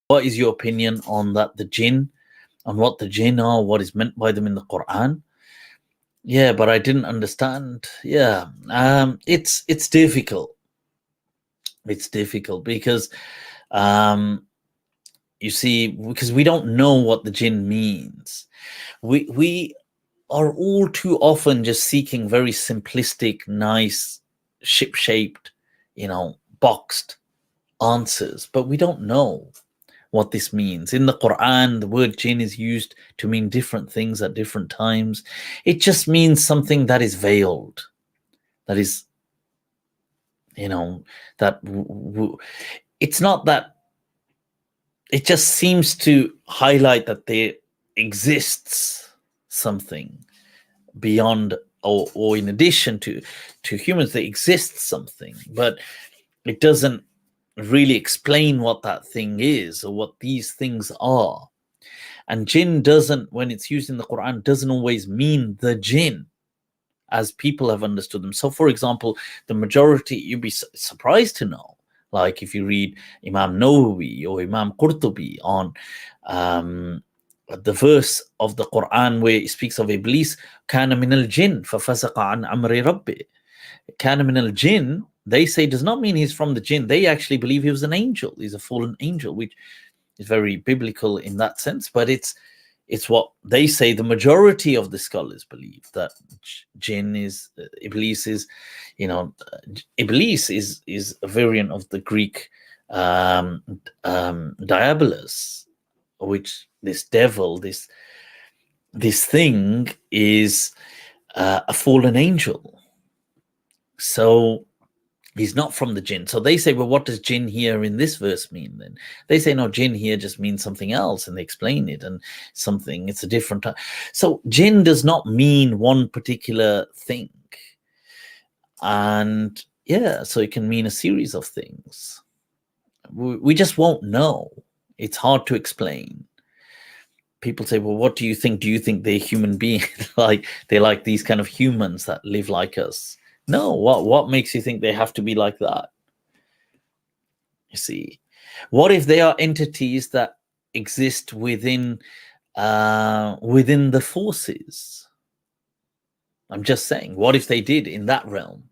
what is your opinion on that, the jinn, on what the jinn are, what is meant by them in the Quran? Yeah, but I didn't understand. Yeah, it's difficult. It's difficult because you see, because we don't know what the jinn means. We are all too often just seeking very simplistic, nice, ship-shaped, boxed answers, but we don't know what this means. In the Quran, the word jinn is used to mean different things at different times. It just means something that is veiled, that is, that it's not that, it just seems to highlight that there exists something beyond or in addition to humans. There exists something, but it doesn't really explain what that thing is or what these things are. And jinn doesn't, when it's used in the Quran, doesn't always mean the jinn as people have understood them. So for example, the majority, you'd be surprised to know, like if you read Imam Nawawi or Imam Qurtubi on the verse of the Quran where it speaks of Iblis, kana min al-jinn fafasaqa an amri rabbi. Kana min al-jinn, they say, does not mean he's from the jinn. They actually believe he was an angel. He's a fallen angel, which is very biblical in that sense. But it's what they say. The majority of the scholars believe that jinn is Iblis is, Iblis is a variant of the Greek diabolus, which this devil, this thing is a fallen angel. So he's not from the jinn. So they say, well, what does jinn here in this verse mean then? They say, no, jinn here just means something else, and they explain it, and it's a different time. So jinn does not mean one particular thing. And yeah, so it can mean a series of things. We just won't know. It's hard to explain. People say, well, what do you think? Do you think they're human beings? Like they're like these kind of humans that live like us? No, what makes you think they have to be like that? You see, what if they are entities that exist within the forces? I'm just saying, what if they did in that realm?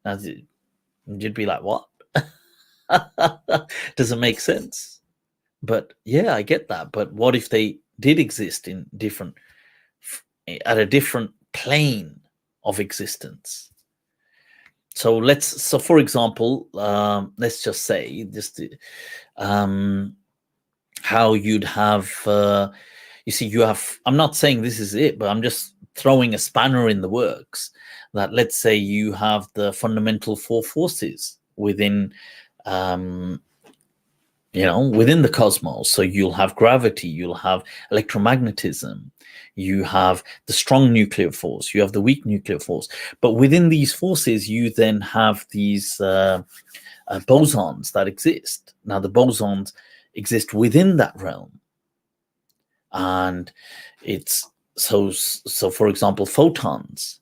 Now, you'd be like, what? Doesn't make sense. But yeah, I get that. But what if they did exist in at a different plane of existence? So for example, let's just say how you'd have, you see, you have, I'm not saying this is it, but I'm just throwing a spanner in the works, that let's say you have the fundamental four forces within, within the cosmos. So you'll have gravity, you'll have electromagnetism, you have the strong nuclear force, you have the weak nuclear force. But within these forces, you then have these bosons that exist. Now, the bosons exist within that realm. And it's so for example, photons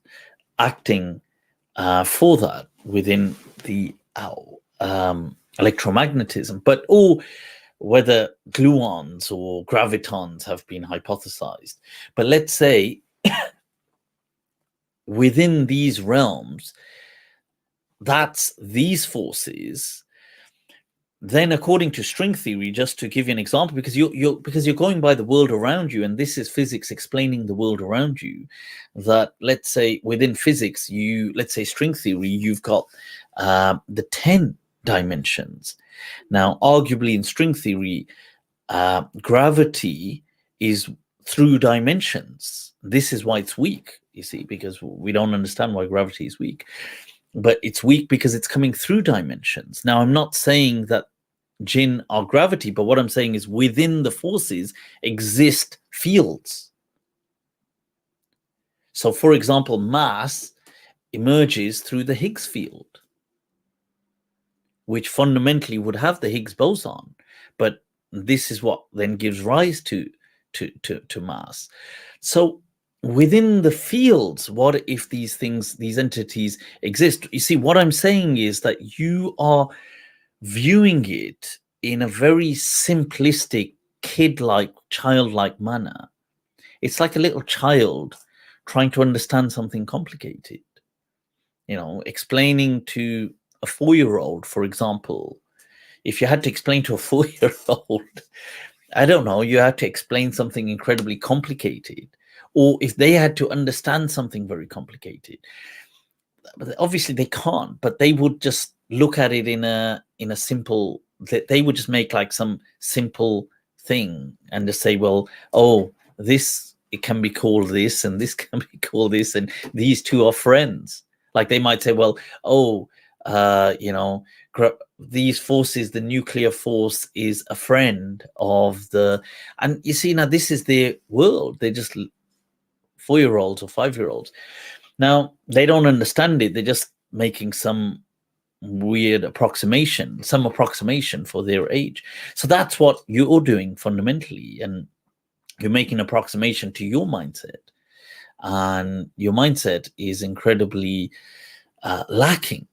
acting for that within the electromagnetism, but whether gluons or gravitons have been hypothesized. But let's say within these realms, that's these forces. Then according to string theory, just to give you an example, because you're going by the world around you, and this is physics explaining the world around you, that let's say within physics, let's say string theory, you've got the 10 dimensions. Now, arguably in string theory, gravity is through dimensions. This is why it's weak, you see, because we don't understand why gravity is weak. But it's weak because it's coming through dimensions. Now, I'm not saying that jinn are gravity, but what I'm saying is within the forces exist fields. So, for example, mass emerges through the Higgs field, which fundamentally would have the Higgs boson. But this is what then gives rise to mass. So within the fields, what if these entities exist? You see, what I'm saying is that you are viewing it in a very simplistic, kid-like, childlike manner. It's like a little child trying to understand something complicated. Explaining to a 4-year-old, for example, if you had to explain to a 4-year-old, I don't know, you had to explain something incredibly complicated, or if they had to understand something very complicated, but obviously they can't, but they would just look at it in a simple, they would just make like some simple thing and just say, well, oh, this, it can be called this, and this can be called this, and these two are friends. Like they might say, well, oh, these forces, the nuclear force is a friend of the, and you see, now this is their world. They're just 4-year-olds or 5-year-olds. Now they don't understand it. They're just making some weird approximation for their age. So that's what you're doing fundamentally, and you're making an approximation to your mindset, and your mindset is incredibly lacking,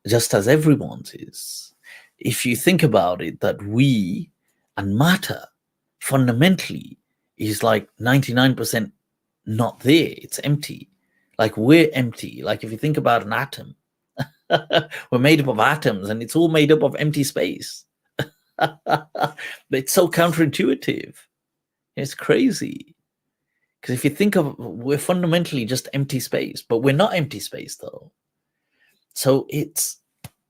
just as everyone's is. If you think about it, that we and matter fundamentally is like 99% not there. It's empty. Like we're empty. Like if you think about an atom, we're made up of atoms, and it's all made up of empty space. It's so counterintuitive. It's crazy. Because if you think of, we're fundamentally just empty space, but we're not empty space though. So it's,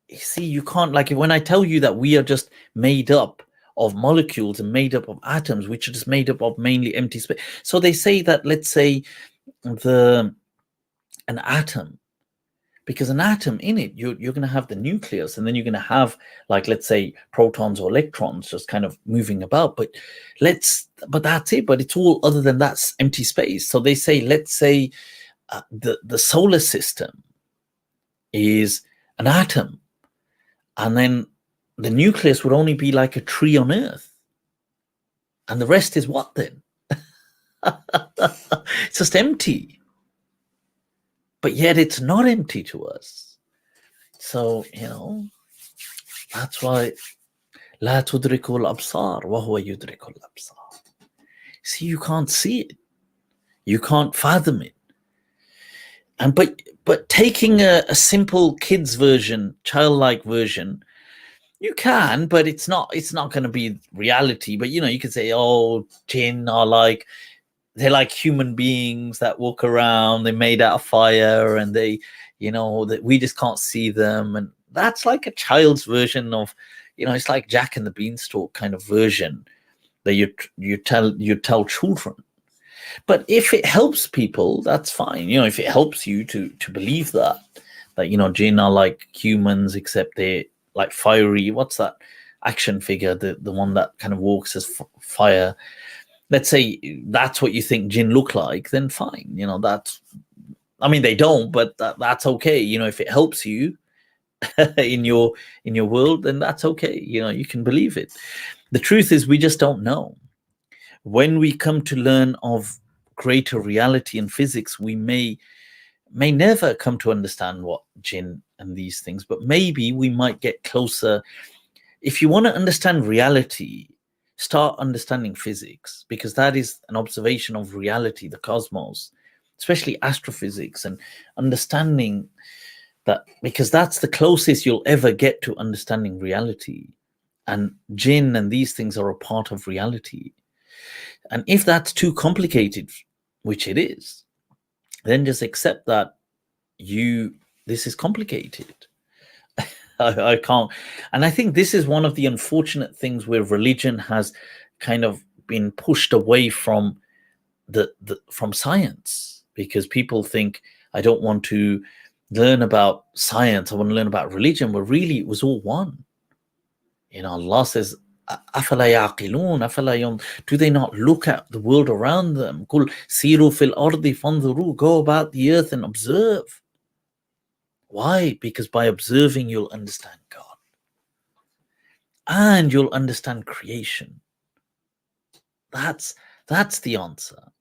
you see, you can't, like when I tell you that we are just made up of molecules and made up of atoms, which are just made up of mainly empty space. So they say that, let's say an atom, because an atom in it, you're going to have the nucleus, and then you're going to have, like, let's say protons or electrons just kind of moving about, but that's it. But it's all other than that's empty space. So they say, let's say the solar system is an atom, and then the nucleus would only be like a tree on Earth, and the rest is what then? It's just empty. But yet it's not empty to us. So, that's why لا تدرك الأبصار وهو يدرك الأبصار. See, you can't see it. You can't fathom it. And but taking a simple kids version, childlike version, you can, but it's not going to be reality. But you could say, oh, Jinn are like, they're like human beings that walk around, they're made out of fire, and they, that we just can't see them. And that's like a child's version of, it's like Jack and the Beanstalk kind of version that you tell children. But if it helps people, that's fine. If it helps you to believe that Jinn are like humans, except they're like fiery. What's that action figure? The one that kind of walks as fire. Let's say that's what you think Jinn look like, then fine. That's, I mean, they don't, but that's okay. If it helps you in your world, then that's okay. You can believe it. The truth is, we just don't know. When we come to learn of greater reality and physics, we may never come to understand what Jinn and these things, but maybe we might get closer. If you want to understand reality, start understanding physics, because that is an observation of reality, the cosmos, especially astrophysics, and understanding that, because that's the closest you'll ever get to understanding reality. And Jinn and these things are a part of reality. And if that's too complicated, which it is, then just accept that this is complicated. I can't. And I think this is one of the unfortunate things where religion has kind of been pushed away from from science, because people think, I don't want to learn about science, I want to learn about religion, but really it was all one. Allah says, أَفَلَا يَعْقِلُونَ do they not look at the world around them? قُلْ سِيرُوا فِي الْأَرْضِ فَانْظُرُوا, go about the earth and observe. Why? Because by observing, you'll understand God. And you'll understand creation. That's the answer.